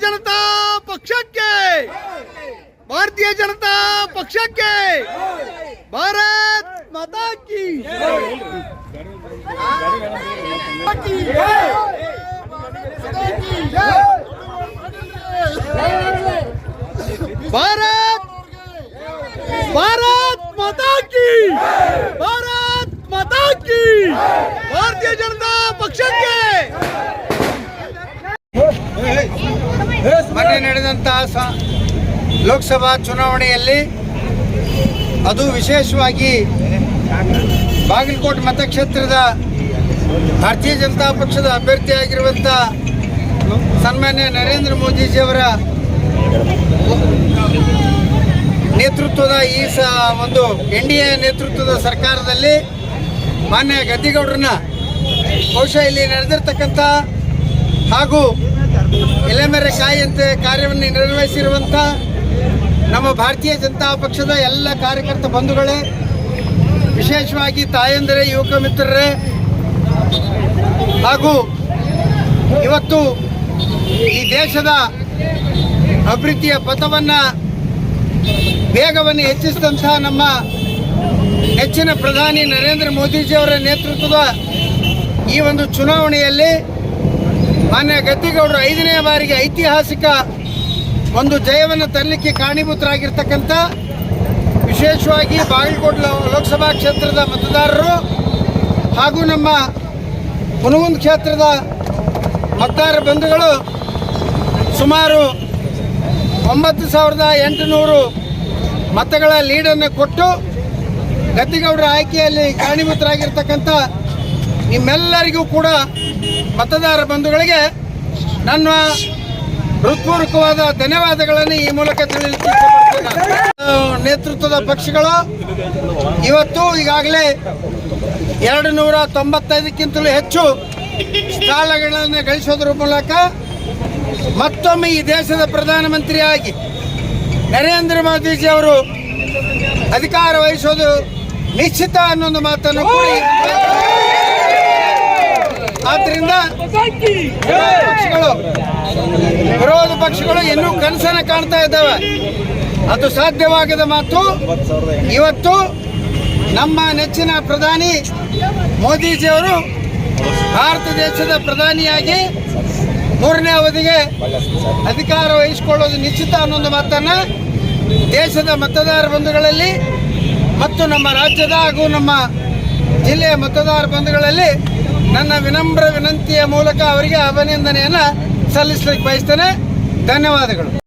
ಜನತಾ ಪಕ್ಷಕ್ಕೆ, ಭಾರತೀಯ ಜನತಾ ಪಕ್ಷಕ್ಕೆ, ಭಾರತ್ ಮಾತಾ ಕಿ ಭಾರತ್ ಭಾರತ್ ಮಾತಾ ಕಿ, ಭಾರತ್ ಮಾತಾ ಕಿ, ಭಾರತೀಯ ಜನತಾ ಪಕ್ಷಕ್ಕೆ. ಮೊನ್ನೆ ನಡೆದಂತಹ ಲೋಕಸಭಾ ಚುನಾವಣೆಯಲ್ಲಿ ಅದು ವಿಶೇಷವಾಗಿ ಬಾಗಲಕೋಟೆ ಮತಕ್ಷೇತ್ರದ ಭಾರತೀಯ ಜನತಾ ಪಕ್ಷದ ಅಭ್ಯರ್ಥಿಯಾಗಿರುವಂಥ ಸನ್ಮಾನ್ಯ ನರೇಂದ್ರ ಮೋದಿಜಿಯವರ ನೇತೃತ್ವದ ಈ ಒಂದು NDA ನೇತೃತ್ವದ ಸರ್ಕಾರದಲ್ಲಿ ಮಾನ್ಯ ಗದ್ದಿಗೌಡರನ್ನ ಬಹುಶಃ ಇಲ್ಲಿ ನಡೆದಿರ್ತಕ್ಕಂಥ ಹಾಗೂ ಎಲೆಮೆರೆ ಕಾಯಿಯಂತೆ ಕಾರ್ಯವನ್ನು ನಿರ್ವಹಿಸಿರುವಂಥ ನಮ್ಮ ಭಾರತೀಯ ಜನತಾ ಪಕ್ಷದ ಎಲ್ಲ ಕಾರ್ಯಕರ್ತ ಬಂಧುಗಳೇ, ವಿಶೇಷವಾಗಿ ತಾಯಂದಿರೇ, ಯುವಕ ಮಿತ್ರರೇ, ಹಾಗೂ ಇವತ್ತು ಈ ದೇಶದ ಅಭಿವೃದ್ಧಿಯ ಪಥವನ್ನು ವೇಗವನ್ನು ಹೆಚ್ಚಿಸಿದಂಥ ನಮ್ಮ ನೆಚ್ಚಿನ ಪ್ರಧಾನಿ ನರೇಂದ್ರ ಮೋದಿಜಿಯವರ ನೇತೃತ್ವದ ಈ ಒಂದು ಚುನಾವಣೆಯಲ್ಲಿ ಮಾನ್ಯ ಗದ್ದಿಗೌಡರು 5ನೇ ಬಾರಿಗೆ ಐತಿಹಾಸಿಕ ಒಂದು ಜಯವನ್ನು ತರಲಿಕ್ಕೆ ಕಾರಣೀಭೂತರಾಗಿರ್ತಕ್ಕಂಥ ವಿಶೇಷವಾಗಿ ಬಾಗಲಕೋಟೆ ಲೋಕಸಭಾ ಕ್ಷೇತ್ರದ ಮತದಾರರು ಹಾಗೂ ನಮ್ಮ ಹುನಗುಂದ ಕ್ಷೇತ್ರದ ಮತದಾರ ಬಂಧುಗಳು ಸುಮಾರು 9,800 ಮತಗಳ ಲೀಡನ್ನು ಕೊಟ್ಟು ಗದ್ದಿಗೌಡರ ಆಯ್ಕೆಯಲ್ಲಿ ಕಾರಣೀಭೂತರಾಗಿರ್ತಕ್ಕಂಥ ನಿಮ್ಮೆಲ್ಲರಿಗೂ ಕೂಡ ಮತದಾರ ಬಂಧುಗಳಿಗೆ ನನ್ನ ಹೃತ್ಪೂರ್ವಕವಾದ ಧನ್ಯವಾದಗಳನ್ನು ಈ ಮೂಲಕ ತಿಳಿಸಲಿಕ್ಕೆ ನೇತೃತ್ವದ ಪಕ್ಷಗಳು ಇವತ್ತು ಈಗಾಗಲೇ 295ಕ್ಕಿಂತಲೂ ಹೆಚ್ಚು ಸ್ಥಾನಗಳನ್ನು ಗಳಿಸೋದ್ರ ಮೂಲಕ ಮತ್ತೊಮ್ಮೆ ಈ ದೇಶದ ಪ್ರಧಾನಮಂತ್ರಿಯಾಗಿ ನರೇಂದ್ರ ಮೋದಿಜಿ ಅವರು ಅಧಿಕಾರ ವಹಿಸೋದು ನಿಶ್ಚಿತ ಅನ್ನೊಂದು ಮಾತನ್ನು ಕೂಡಿ, ಆದ್ದರಿಂದ ವಿರೋಧ ಪಕ್ಷಗಳು ಇನ್ನೂ ಕನಸನ್ನು ಕಾಣ್ತಾ ಇದ್ದಾವೆ. ಅದು ಸಾಧ್ಯವಾಗದ ಮಾತು. ಇವತ್ತು ನಮ್ಮ ನೆಚ್ಚಿನ ಪ್ರಧಾನಿ ಮೋದಿಜಿಯವರು ಭಾರತ ದೇಶದ ಪ್ರಧಾನಿಯಾಗಿ 3ನೇ ಅವಧಿಗೆ ಅಧಿಕಾರ ವಹಿಸಿಕೊಳ್ಳೋದು ನಿಶ್ಚಿತ ಅನ್ನೊಂದು ಮಾತನ್ನು ದೇಶದ ಮತದಾರ ಬಂಧುಗಳಲ್ಲಿ ಮತ್ತು ನಮ್ಮ ರಾಜ್ಯದ ಹಾಗೂ ನಮ್ಮ ಜಿಲ್ಲೆಯ ಮತದಾರ ಬಂಧುಗಳಲ್ಲಿ ನನ್ನ ವಿನಮ್ರ ವಿನಂತಿಯ ಮೂಲಕ ಅವರಿಗೆ ಅಭಿನಂದನೆಯನ್ನು ಸಲ್ಲಿಸಲಿಕ್ಕೆ ಬಯಸ್ತೇನೆ. ಧನ್ಯವಾದಗಳು.